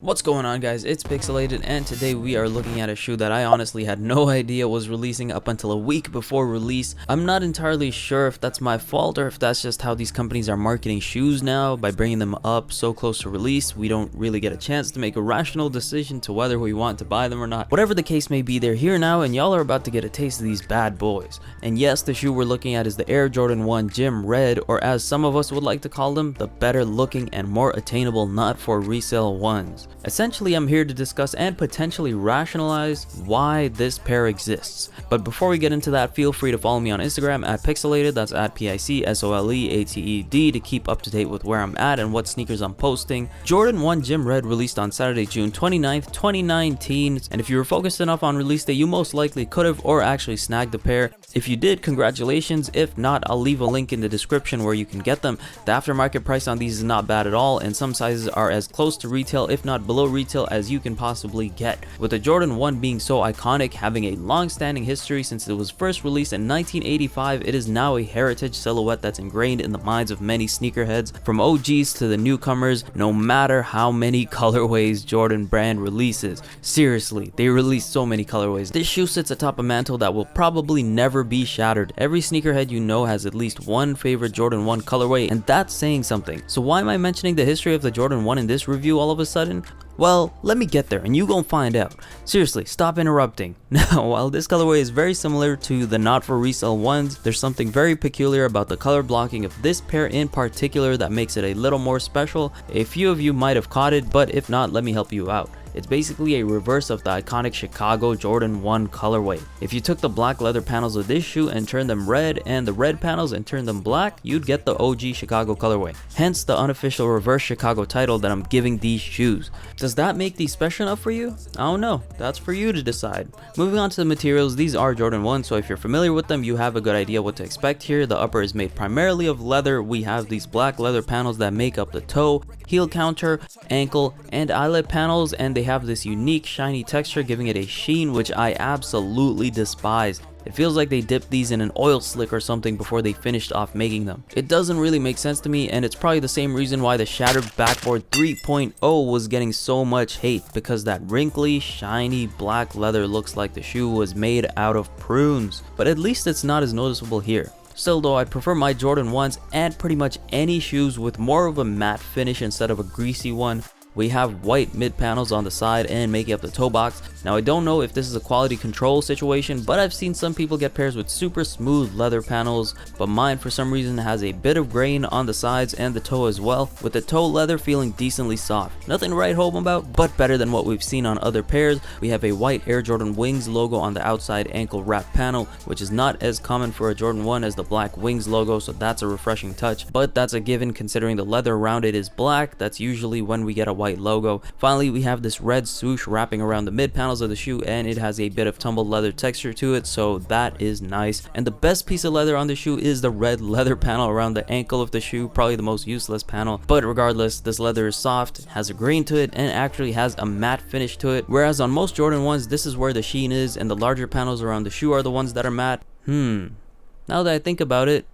What's going on, guys? It's Picsoleated, and today we are looking at a shoe that I honestly had no idea was releasing up until a week before release. I'm not entirely sure if that's my fault or if that's just how these companies are marketing shoes now. By bringing them up so close to release, we don't really get a chance to make a rational decision to whether we want to buy them or not. Whatever the case may be, they're here now, and y'all are about to get a taste of these bad boys. And yes, the shoe we're looking at is the Air Jordan 1 Gym Red, or as some of us would like to call them, the better looking and more attainable not for resale ones. Essentially, I'm here to discuss and potentially rationalize why this pair exists. But before we get into that, feel free to follow me on Instagram at Picsoleated, that's at Picsoleated, to keep up to date with where I'm at and what sneakers I'm posting. Jordan 1 Gym Red released on Saturday, June 29th, 2019, and if you were focused enough on release day, you most likely could have or actually snagged the pair. If you did, congratulations. If not, I'll leave a link in the description where you can get them. The aftermarket price on these is not bad at all, and some sizes are as close to retail, if not below retail, as you can possibly get. With the Jordan 1 being so iconic, having a long-standing history since it was first released in 1985, it is now a heritage silhouette that's ingrained in the minds of many sneakerheads, from OGs to the newcomers, no matter how many colorways Jordan brand releases. Seriously, they release so many colorways. This shoe sits atop a mantle that will probably never be shattered. Every sneakerhead you know has at least one favorite Jordan 1 colorway, and that's saying something. So why am I mentioning the history of the Jordan 1 in this review all of a sudden? Well, let me get there and you gon' find out. Seriously, stop interrupting. Now, while this colorway is very similar to the not for resale ones, there's something very peculiar about the color blocking of this pair in particular that makes it a little more special. A few of you might have caught it, but if not, let me help you out. It's basically a reverse of the iconic Chicago Jordan 1 colorway. If you took the black leather panels of this shoe and turned them red, and the red panels and turned them black, you'd get the OG Chicago colorway. Hence the unofficial reverse Chicago title that I'm giving these shoes. Does that make these special enough for you? I don't know. That's for you to decide. Moving on to the materials, these are Jordan 1, so if you're familiar with them, you have a good idea what to expect here. The upper is made primarily of leather. We have these black leather panels that make up the toe, heel counter, ankle, and eyelet panels, and they have this unique shiny texture, giving it a sheen which I absolutely despise. It feels like they dipped these in an oil slick or something before they finished off making them. It doesn't really make sense to me, and it's probably the same reason why the Shattered Backboard 3.0 was getting so much hate, because that wrinkly, shiny black leather looks like the shoe was made out of prunes. But at least it's not as noticeable here. Still though, I'd prefer my Jordan 1s and pretty much any shoes with more of a matte finish instead of a greasy one. We have white mid panels on the side and making up the toe box. Now, I don't know if this is a quality control situation, but I've seen some people get pairs with super smooth leather panels, but mine for some reason has a bit of grain on the sides and the toe as well, with the toe leather feeling decently soft. Nothing to write home about, but better than what we've seen on other pairs. We have a white Air Jordan Wings logo on the outside ankle wrap panel, which is not as common for a Jordan 1 as the black Wings logo, so that's a refreshing touch, but that's a given considering the leather around it is black. That's usually when we get a white logo. Finally, we have this red swoosh wrapping around the mid panels of the shoe, and it has a bit of tumbled leather texture to it, so that is nice. And the best piece of leather on the shoe is the red leather panel around the ankle of the shoe, probably the most useless panel, but regardless, this leather is soft, has a grain to it, and actually has a matte finish to it, whereas on most Jordan 1s this is where the sheen is, and the larger panels around the shoe are the ones that are matte. Now that I think about it,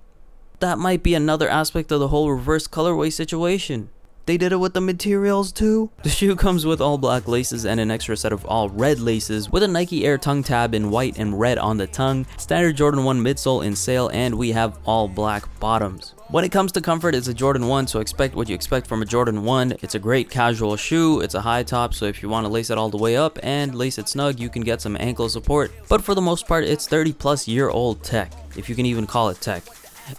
that might be another aspect of the whole reverse colorway situation. They did it with the materials too. The shoe comes with all black laces and an extra set of all red laces, with a Nike Air tongue tab in white and red on the tongue, standard Jordan 1 midsole in sale, and we have all black bottoms. When it comes to comfort, it's a Jordan 1, so expect what you expect from a Jordan 1. It's a great casual shoe, it's a high top, so if you want to lace it all the way up and lace it snug, you can get some ankle support. But for the most part, it's 30-plus-year-old tech, if you can even call it tech.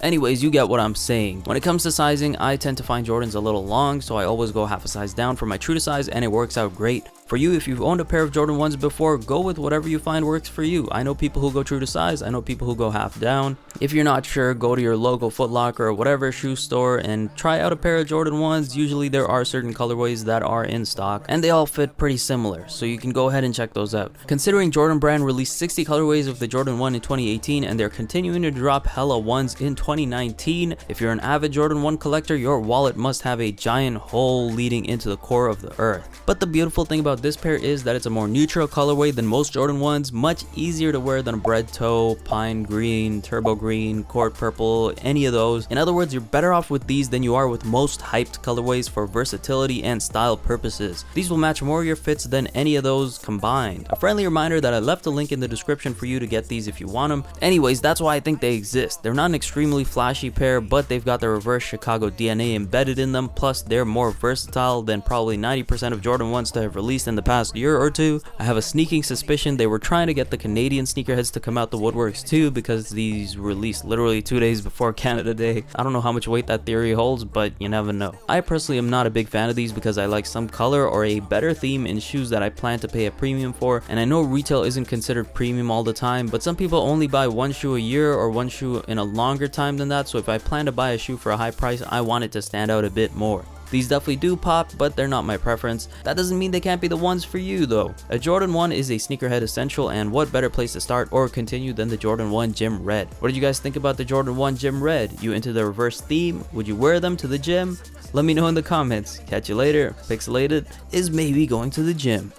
Anyways, you get what I'm saying. When it comes to sizing, I tend to find Jordans a little long, so I always go half a size down for my true to size, and it works out great. For you, if you've owned a pair of Jordan 1s before, go with whatever you find works for you. I know people who go true to size, I know people who go half down. If you're not sure, go to your local Foot Locker or whatever shoe store and try out a pair of Jordan 1s. Usually there are certain colorways that are in stock, and they all fit pretty similar, so you can go ahead and check those out. Considering Jordan brand released 60 colorways of the Jordan 1 in 2018, and they're continuing to drop hella ones in 2019, if you're an avid Jordan 1 collector, your wallet must have a giant hole leading into the core of the earth. But the beautiful thing about this pair is that it's a more neutral colorway than most Jordan 1s, much easier to wear than a bread toe, pine green, turbo green, court purple, any of those. In other words, you're better off with these than you are with most hyped colorways for versatility and style purposes. These will match more of your fits than any of those combined. A friendly reminder that I left a link in the description for you to get these if you want them. Anyways, that's why I think they exist. They're not an extremely flashy pair, but they've got the reverse Chicago DNA embedded in them, plus they're more versatile than probably 90% of Jordan 1s to have released in the past year or two. I have a sneaking suspicion they were trying to get the Canadian sneakerheads to come out the woodworks too, because these released literally 2 days before Canada Day. I don't know how much weight that theory holds, but you never know. I personally am not a big fan of these because I like some color or a better theme in shoes that I plan to pay a premium for, and I know retail isn't considered premium all the time, but some people only buy one shoe a year or one shoe in a longer time than that, so if I plan to buy a shoe for a high price, I want it to stand out a bit more. These definitely do pop, but they're not my preference. That doesn't mean they can't be the ones for you though. A Jordan 1 is a sneakerhead essential, and what better place to start or continue than the Jordan 1 Gym Red. What did you guys think about the Jordan 1 Gym Red? You into the reverse theme? Would you wear them to the gym? Let me know in the comments. Catch you later. Pixelated is maybe going to the gym.